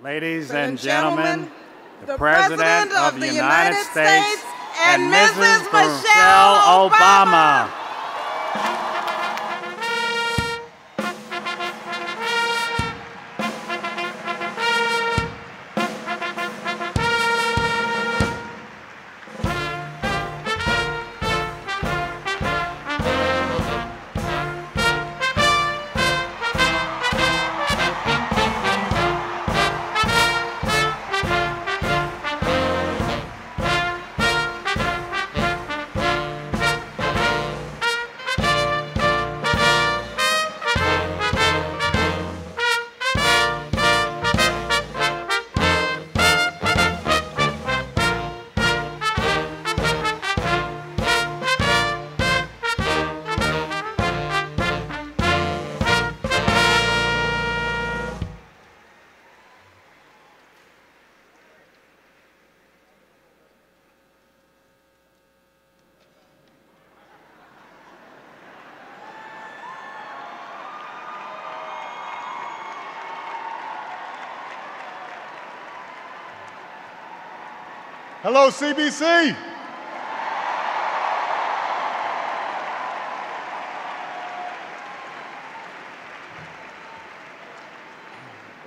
Ladies and gentlemen, the President of the United States and Mrs. Michelle Obama. Hello, CBC.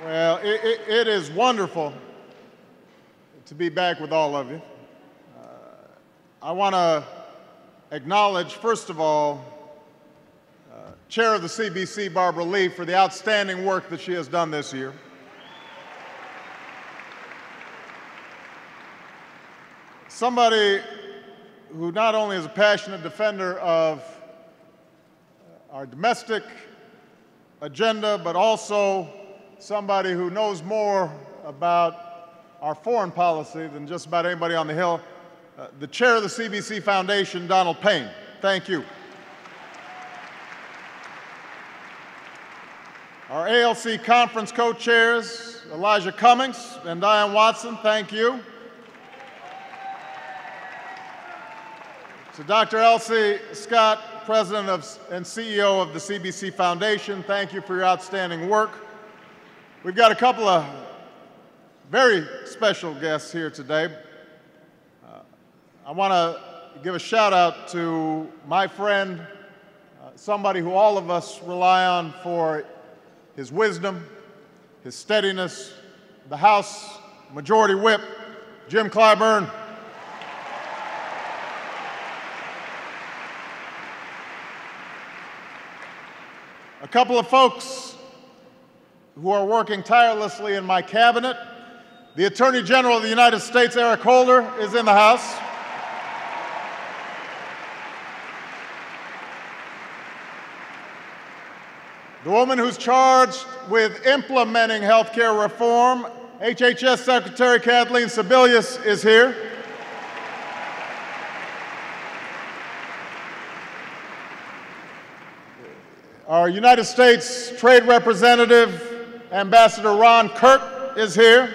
Well, it is wonderful to be back with all of you. I want to acknowledge, first of all, Chair of the CBC, Barbara Lee, for the outstanding work that she has done this year. Somebody who not only is a passionate defender of our domestic agenda, but also somebody who knows more about our foreign policy than just about anybody on the Hill, the chair of the CBC Foundation, Donald Payne. Thank you. Our ALC conference co-chairs, Elijah Cummings and Diane Watson, thank you. To Dr. ALC Scott, President and CEO of the CBC Foundation, thank you for your outstanding work. We've got a couple of very special guests here today. I want to give a shout out to my friend, somebody who all of us rely on for his wisdom, his steadiness, the House Majority Whip, Jim Clyburn. A couple of folks who are working tirelessly in my cabinet. The Attorney General of the United States, Eric Holder, is in the House. The woman who's charged with implementing health care reform, HHS Secretary Kathleen Sebelius, is here. Our United States Trade Representative, Ambassador Ron Kirk, is here.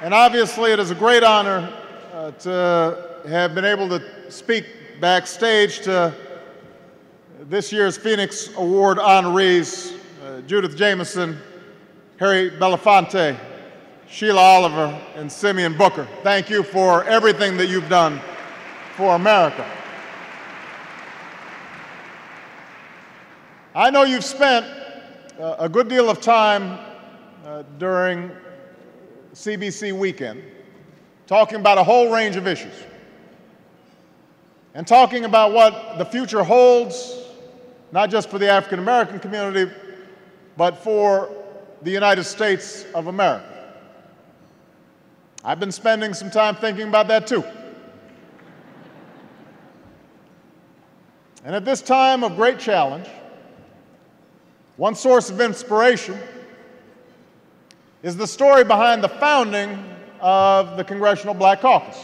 And obviously, it is a great honor to have been able to speak backstage to this year's Phoenix Award honorees, Judith Jamison, Harry Belafonte, Sheila Oliver, and Simeon Booker. Thank you for everything that you've done for America. I know you've spent a good deal of time during CBC weekend talking about a whole range of issues and talking about what the future holds, not just for the African American community, but for the United States of America. I've been spending some time thinking about that too. And at this time of great challenge, one source of inspiration is the story behind the founding of the Congressional Black Caucus.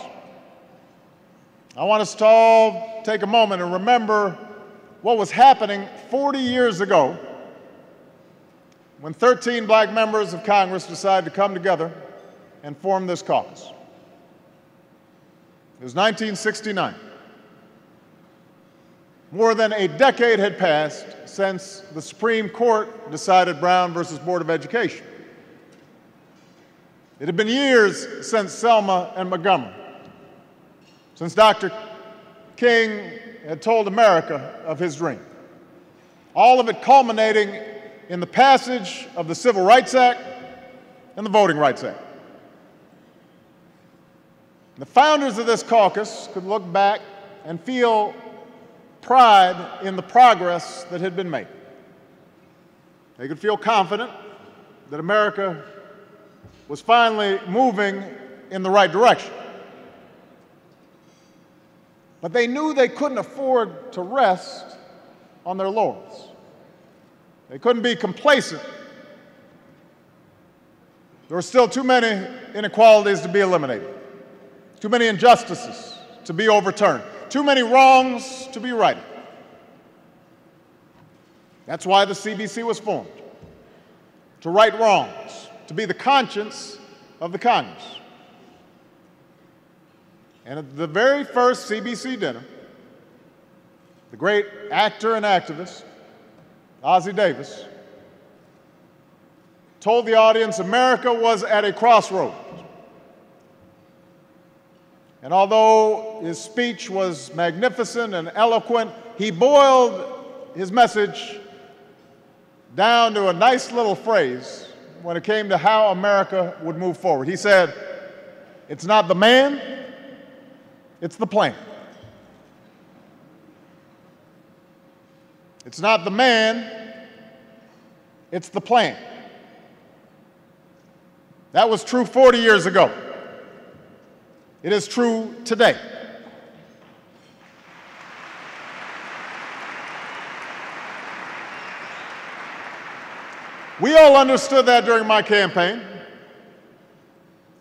I want us to all take a moment and remember what was happening 40 years ago when 13 black members of Congress decided to come together and form this caucus. It was 1969. More than a decade had passed since the Supreme Court decided Brown versus Board of Education. It had been years since Selma and Montgomery, since Dr. King had told America of his dream. All of it culminating in the passage of the Civil Rights Act and the Voting Rights Act. The founders of this caucus could look back and feel pride in the progress that had been made. They could feel confident that America was finally moving in the right direction. But they knew they couldn't afford to rest on their laurels. They couldn't be complacent. There were still too many inequalities to be eliminated, too many injustices to be overturned, too many wrongs to be righted. That's why the CBC was formed, to right wrongs, to be the conscience of the Congress. And at the very first CBC dinner, the great actor and activist, Ossie Davis, told the audience America was at a crossroads. And although his speech was magnificent and eloquent, he boiled his message down to a nice little phrase when it came to how America would move forward. He said, "It's not the man, it's the plan." It's not the man, it's the plan. That was true 40 years ago. It is true today. We all understood that during my campaign.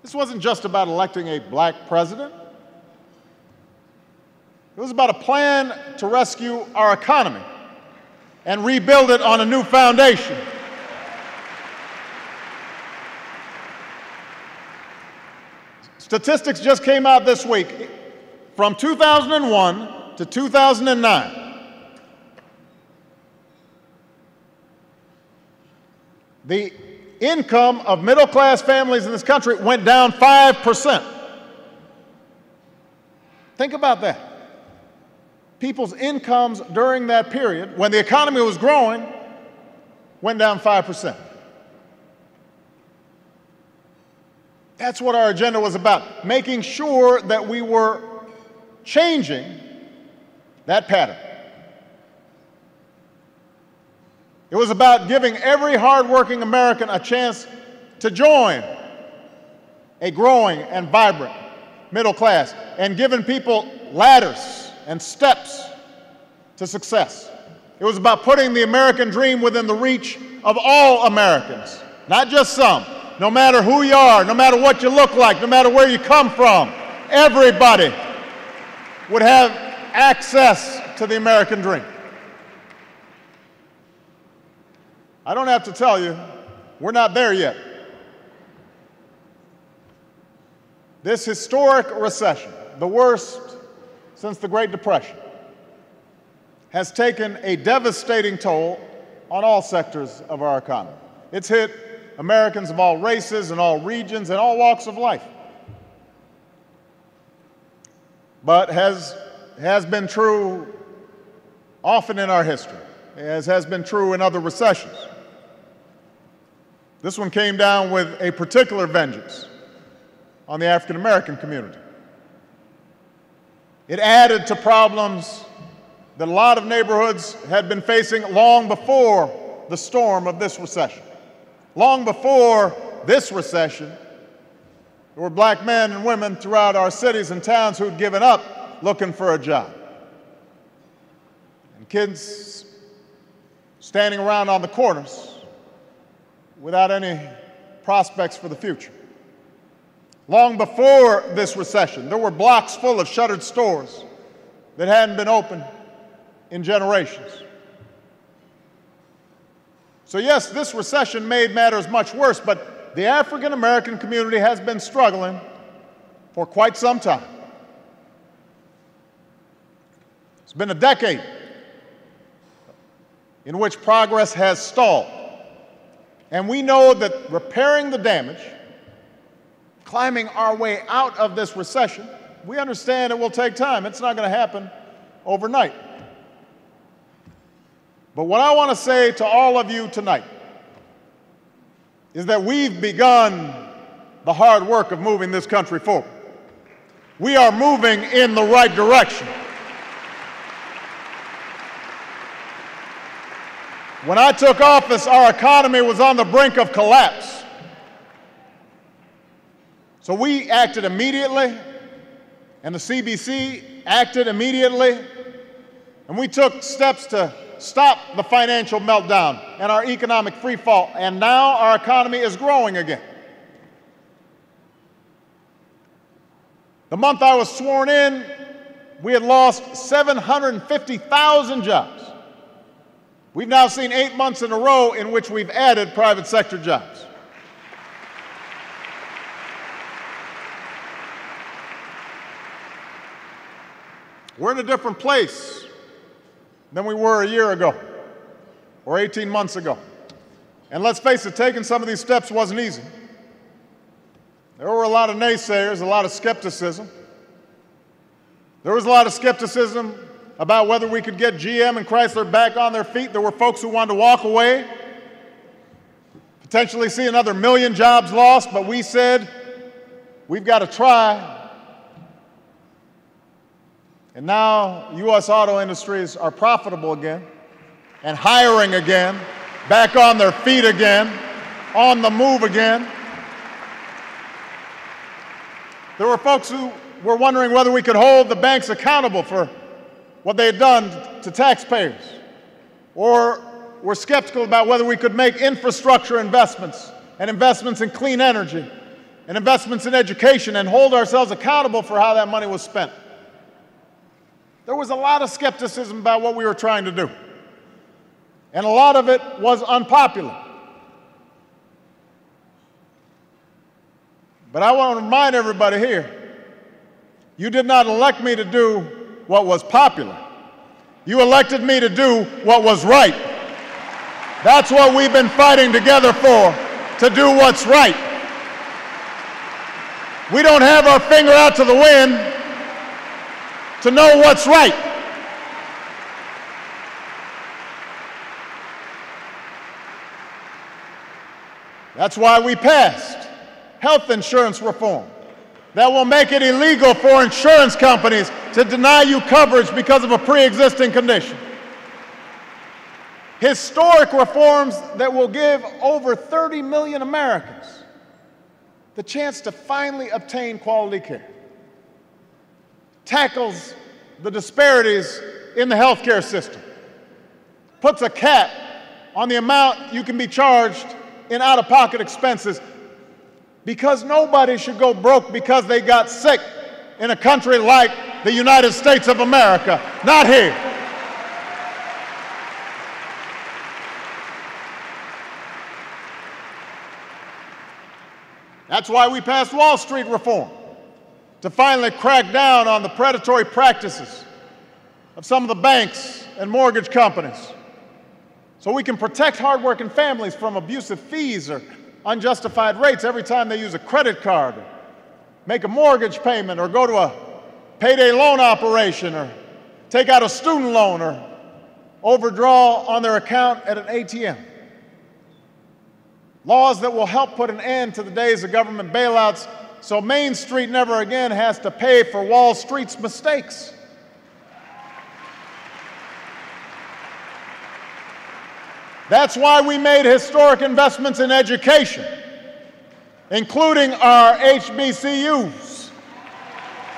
This wasn't just about electing a black president. It was about a plan to rescue our economy and rebuild it on a new foundation. Statistics just came out this week. From 2001 to 2009, the income of middle-class families in this country went down 5%. Think about that. People's incomes during that period, when the economy was growing, went down 5%. That's what our agenda was about, making sure that we were changing that pattern. It was about giving every hardworking American a chance to join a growing and vibrant middle class and giving people ladders and steps to success. It was about putting the American dream within the reach of all Americans, not just some. No matter who you are, no matter what you look like, no matter where you come from, everybody would have access to the American dream. I don't have to tell you, we're not there yet. This historic recession, the worst since the Great Depression, has taken a devastating toll on all sectors of our economy. It's hit Americans of all races and all regions and all walks of life. But has been true often in our history, as has been true in other recessions. This one came down with a particular vengeance on the African American community. It added to problems that a lot of neighborhoods had been facing long before the storm of this recession. Long before this recession, there were black men and women throughout our cities and towns who'd given up looking for a job. And kids standing around on the corners without any prospects for the future. Long before this recession, there were blocks full of shuttered stores that hadn't been opened in generations. So yes, this recession made matters much worse, but the African American community has been struggling for quite some time. It's been a decade in which progress has stalled. And we know that repairing the damage, climbing our way out of this recession, we understand it will take time. It's not going to happen overnight. But what I want to say to all of you tonight is that we've begun the hard work of moving this country forward. We are moving in the right direction. When I took office, our economy was on the brink of collapse. So we acted immediately, and the CBC acted immediately, and we took steps to stop the financial meltdown and our economic freefall, and now our economy is growing again. The month I was sworn in, we had lost 750,000 jobs. We've now seen 8 months in a row in which we've added private sector jobs. We're in a different place than we were a year ago or 18 months ago. And let's face it, taking some of these steps wasn't easy. There were a lot of naysayers, a lot of skepticism. There was a lot of skepticism about whether we could get GM and Chrysler back on their feet. There were folks who wanted to walk away, potentially see another 1 million jobs lost, but we said, we've got to try. And now U.S. auto industries are profitable again and hiring again, back on their feet again, on the move again. There were folks who were wondering whether we could hold the banks accountable for what they had done to taxpayers, or were skeptical about whether we could make infrastructure investments and investments in clean energy and investments in education and hold ourselves accountable for how that money was spent. There was a lot of skepticism about what we were trying to do, and a lot of it was unpopular. But I want to remind everybody here, you did not elect me to do what was popular. You elected me to do what was right. That's what we've been fighting together for, to do what's right. We don't have our finger out to the wind to know what's right. That's why we passed health insurance reform that will make it illegal for insurance companies to deny you coverage because of a pre-existing condition. Historic reforms that will give over 30 million Americans the chance to finally obtain quality care. Tackles the disparities in the healthcare system. Puts a cap on the amount you can be charged in out-of-pocket expenses, because nobody should go broke because they got sick in a country like the United States of America. Not here. That's why we passed Wall Street reform, to finally crack down on the predatory practices of some of the banks and mortgage companies, so we can protect hardworking families from abusive fees or unjustified rates every time they use a credit card, or make a mortgage payment, or go to a payday loan operation, or take out a student loan, or overdraw on their account at an ATM. Laws that will help put an end to the days of government bailouts, so Main Street never again has to pay for Wall Street's mistakes. That's why we made historic investments in education, including our HBCUs,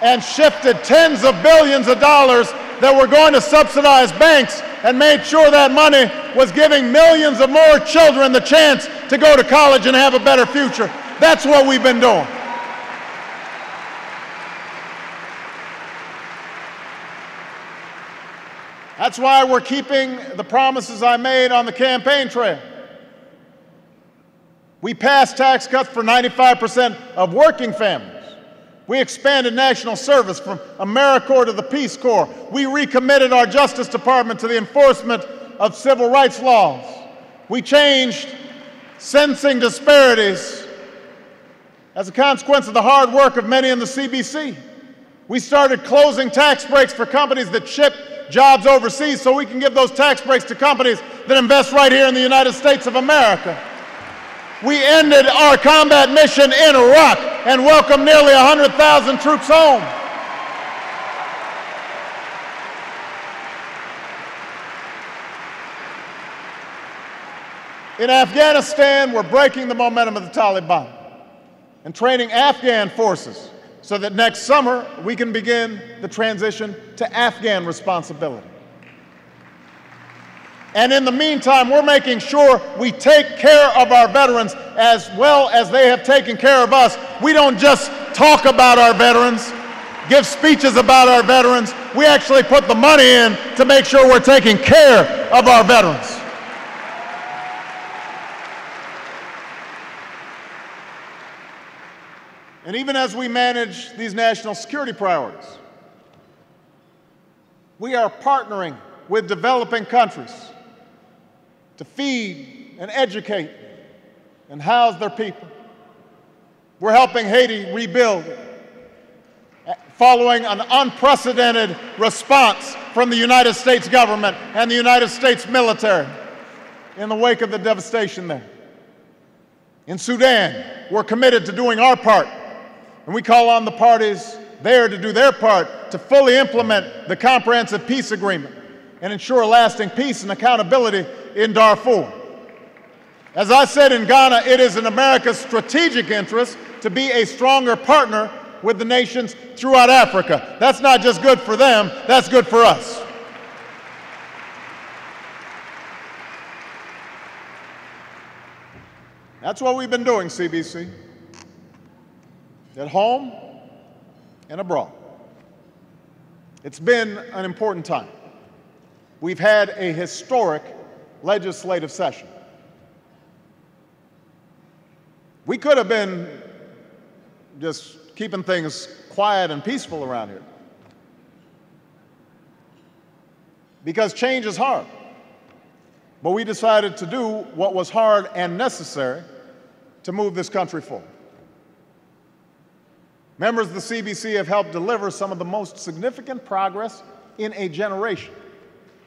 and shifted tens of billions of dollars that were going to subsidize banks, and made sure that money was giving millions of more children the chance to go to college and have a better future. That's what we've been doing. That's why we're keeping the promises I made on the campaign trail. We passed tax cuts for 95% of working families. We expanded national service from AmeriCorps to the Peace Corps. We recommitted our Justice Department to the enforcement of civil rights laws. We changed sentencing disparities as a consequence of the hard work of many in the CBC. We started closing tax breaks for companies that ship jobs overseas so we can give those tax breaks to companies that invest right here in the United States of America. We ended our combat mission in Iraq and welcomed nearly 100,000 troops home. In Afghanistan, we're breaking the momentum of the Taliban and training Afghan forces so that next summer we can begin the transition to Afghan responsibility. And in the meantime, we're making sure we take care of our veterans as well as they have taken care of us. We don't just talk about our veterans, give speeches about our veterans. We actually put the money in to make sure we're taking care of our veterans. And even as we manage these national security priorities, we are partnering with developing countries to feed and educate and house their people. We're helping Haiti rebuild following an unprecedented response from the United States government and the United States military in the wake of the devastation there. In Sudan, we're committed to doing our part. And we call on the parties there to do their part to fully implement the comprehensive peace agreement and ensure lasting peace and accountability in Darfur. As I said in Ghana, it is in America's strategic interest to be a stronger partner with the nations throughout Africa. That's not just good for them, that's good for us. That's what we've been doing, CBC. At home and abroad. It's been an important time. We've had a historic legislative session. We could have been just keeping things quiet and peaceful around here, because change is hard. But we decided to do what was hard and necessary to move this country forward. Members of the CBC have helped deliver some of the most significant progress in a generation.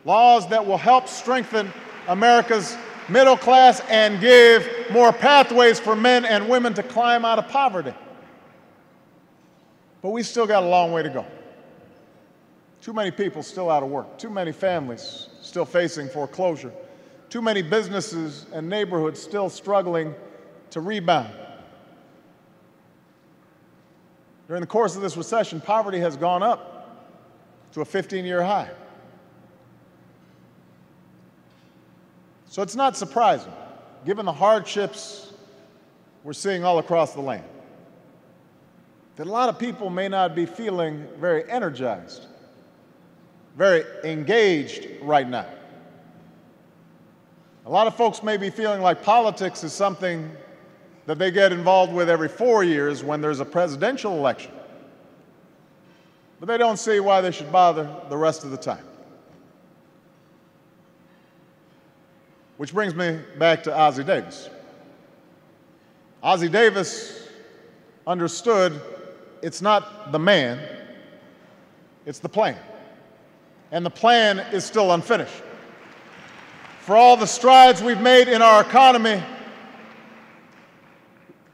Laws that will help strengthen America's middle class and give more pathways for men and women to climb out of poverty. But we still got a long way to go. Too many people still out of work, too many families still facing foreclosure, too many businesses and neighborhoods still struggling to rebound. During the course of this recession, poverty has gone up to a 15-year high. So it's not surprising, given the hardships we're seeing all across the land, that a lot of people may not be feeling very energized, very engaged right now. A lot of folks may be feeling like politics is something that they get involved with every 4 years when there's a presidential election. But they don't see why they should bother the rest of the time. Which brings me back to Ossie Davis. Ossie Davis understood it's not the man, it's the plan. And the plan is still unfinished. For all the strides we've made in our economy,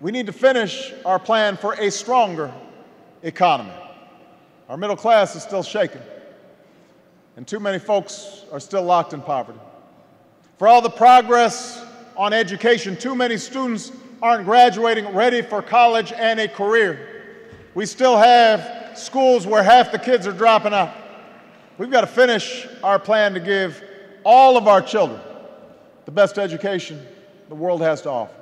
we need to finish our plan for a stronger economy. Our middle class is still shaken, and too many folks are still locked in poverty. For all the progress on education, too many students aren't graduating ready for college and a career. We still have schools where half the kids are dropping out. We've got to finish our plan to give all of our children the best education the world has to offer.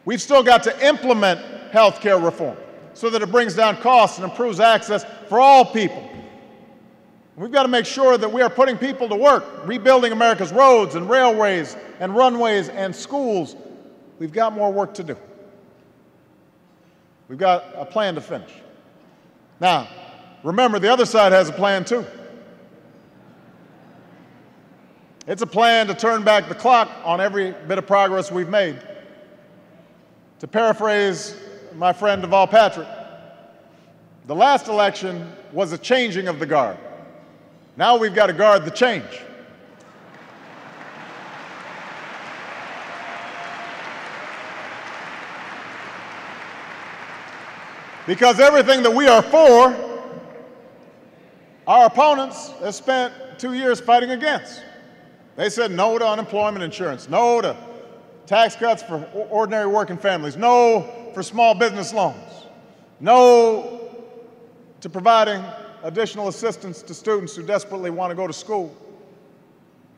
We've still got to implement health care reform so that it brings down costs and improves access for all people. We've got to make sure that we are putting people to work, rebuilding America's roads and railways and runways and schools. We've got more work to do. We've got a plan to finish. Now, remember, the other side has a plan too. It's a plan to turn back the clock on every bit of progress we've made. To paraphrase my friend Deval Patrick, the last election was a changing of the guard. Now we've got to guard the change. Because everything that we are for, our opponents have spent 2 years fighting against. They said no to unemployment insurance, no to tax cuts for ordinary working families, no for small business loans, no to providing additional assistance to students who desperately want to go to school.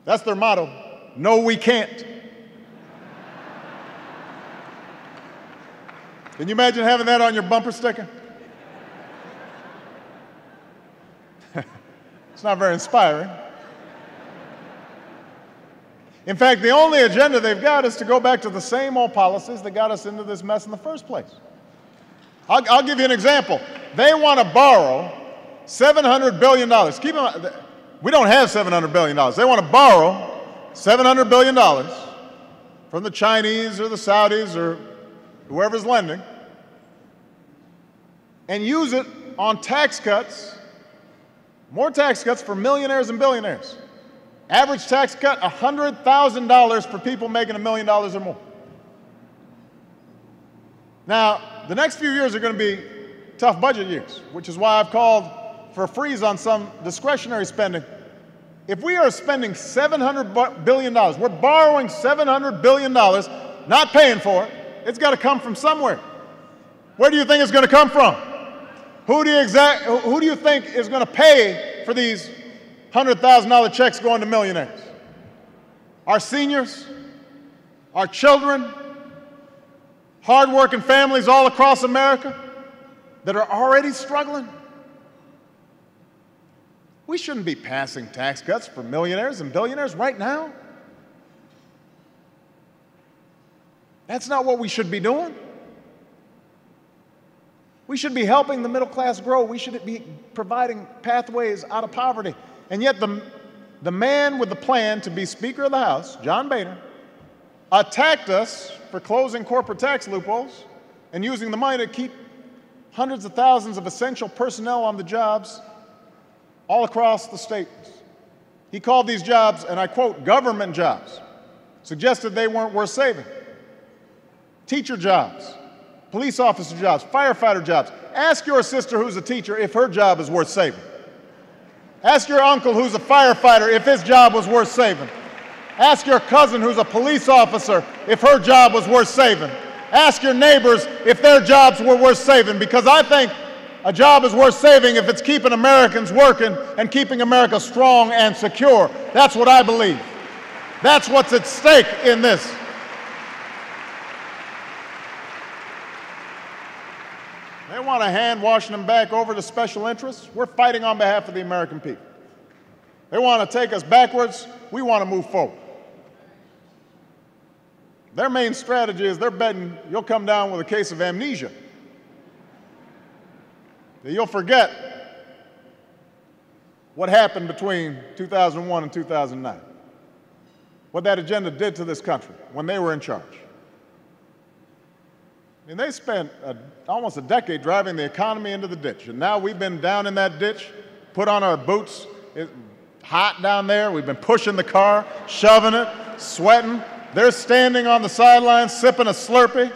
That's their motto. No, we can't. Can you imagine having that on your bumper sticker? It's not very inspiring. In fact, the only agenda they've got is to go back to the same old policies that got us into this mess in the first place. I'll give you an example. They want to borrow $700 billion. Keep in mind, we don't have $700 billion. They want to borrow $700 billion from the Chinese or the Saudis or whoever's lending and use it on tax cuts, more tax cuts for millionaires and billionaires. Average tax cut, $100,000 for people making $1 million or more. Now, the next few years are going to be tough budget years, which is why I've called for a freeze on some discretionary spending. If we are spending $700 billion, we're borrowing $700 billion, not paying for it, it's got to come from somewhere. Where do you think it's going to come from? Who do you think is going to pay for these $100,000 checks going to millionaires? Our seniors, our children, hardworking families all across America that are already struggling. We shouldn't be passing tax cuts for millionaires and billionaires right now. That's not what we should be doing. We should be helping the middle class grow. We should be providing pathways out of poverty. And yet the man with the plan to be Speaker of the House, John Boehner, attacked us for closing corporate tax loopholes and using the money to keep hundreds of thousands of essential personnel on the jobs all across the states. He called these jobs, and I quote, government jobs, suggested they weren't worth saving. Teacher jobs, police officer jobs, firefighter jobs. Ask your sister who's a teacher if her job is worth saving. Ask your uncle who's a firefighter if his job was worth saving. Ask your cousin who's a police officer if her job was worth saving. Ask your neighbors if their jobs were worth saving, because I think a job is worth saving if it's keeping Americans working and keeping America strong and secure. That's what I believe. That's what's at stake in this. They want to hand Washington back over to special interests. We're fighting on behalf of the American people. They want to take us backwards. We want to move forward. Their main strategy is they're betting you'll come down with a case of amnesia. That you'll forget what happened between 2001 and 2009. What that agenda did to this country when they were in charge. I mean, they spent almost a decade driving the economy into the ditch, and now we've been down in that ditch, put on our boots. It's hot down there. We've been pushing the car, shoving it, sweating. They're standing on the sidelines, sipping a Slurpee,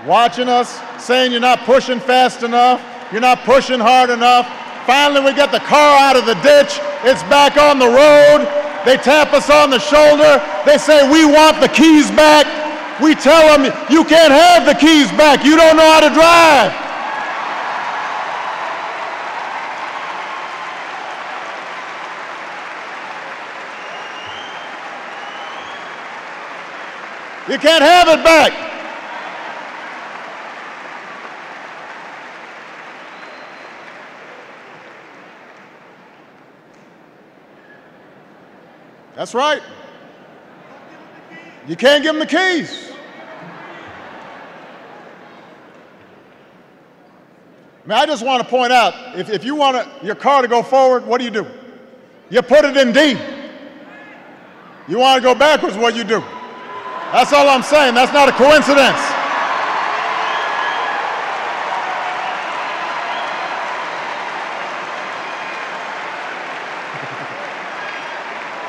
watching us, saying you're not pushing fast enough, you're not pushing hard enough. Finally, we get the car out of the ditch. It's back on the road. They tap us on the shoulder. They say, we want the keys back. We tell them, you can't have the keys back. You don't know how to drive. You can't have it back. That's right. You can't give them the keys. I mean, I just want to point out, if you want your car to go forward, what do? You put it in D. You want to go backwards, what you do. That's all I'm saying. That's not a coincidence.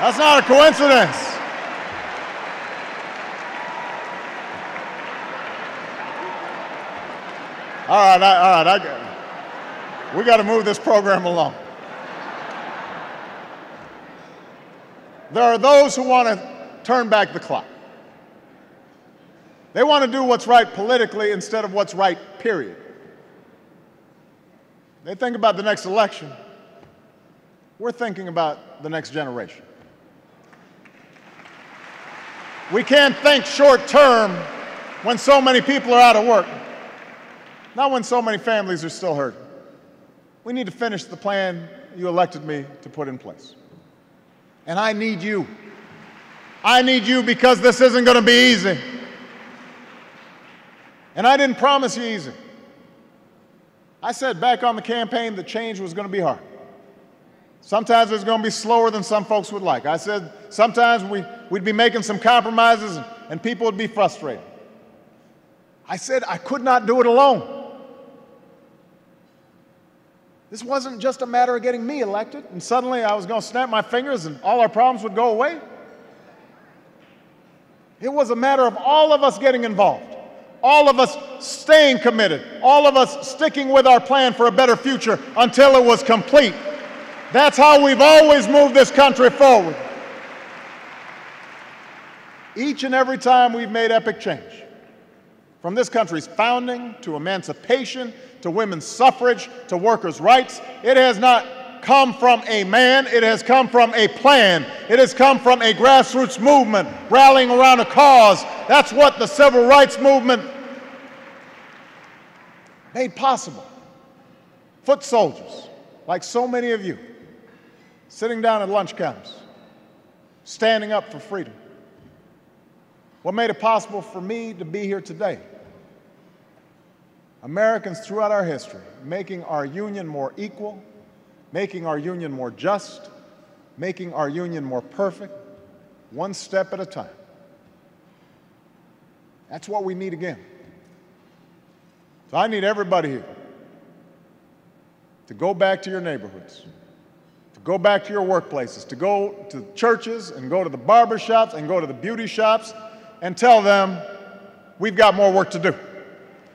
That's not a coincidence. All right, we got to move this program along. There are those who want to turn back the clock. They want to do what's right politically instead of what's right, period. They think about the next election. We're thinking about the next generation. We can't think short term when so many people are out of work, not when so many families are still hurting. We need to finish the plan you elected me to put in place. And I need you. I need you because this isn't going to be easy. And I didn't promise you easy. I said back on the campaign that change was going to be hard. Sometimes it's going to be slower than some folks would like. I said sometimes we'd be making some compromises and people would be frustrated. I said I could not do it alone. This wasn't just a matter of getting me elected and suddenly I was going to snap my fingers and all our problems would go away. It was a matter of all of us getting involved, all of us staying committed, all of us sticking with our plan for a better future until it was complete. That's how we've always moved this country forward. Each and every time we've made epic change, from this country's founding to emancipation, to women's suffrage, to workers' rights, it has not come from a man, it has come from a plan. It has come from a grassroots movement rallying around a cause. That's what the civil rights movement made possible. Foot soldiers, like so many of you, sitting down at lunch counters, standing up for freedom. What made it possible for me to be here today? Americans throughout our history, making our union more equal, making our union more just, making our union more perfect, one step at a time. That's what we need again. So I need everybody here to go back to your neighborhoods, to go back to your workplaces, to go to churches and go to the barber shops and go to the beauty shops and tell them we've got more work to do.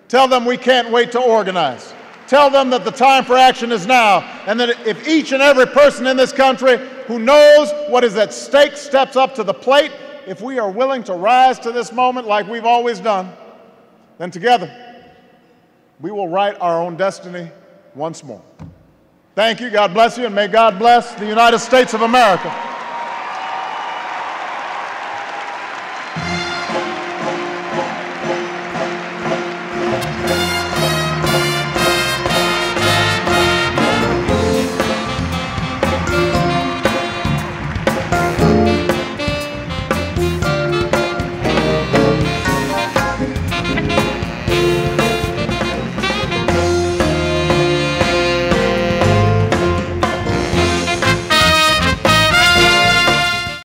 Tell them we can't wait to organize. Tell them that the time for action is now, and that if each and every person in this country who knows what is at stake steps up to the plate, if we are willing to rise to this moment like we've always done, then together we will write our own destiny once more. Thank you, God bless you, and may God bless the United States of America.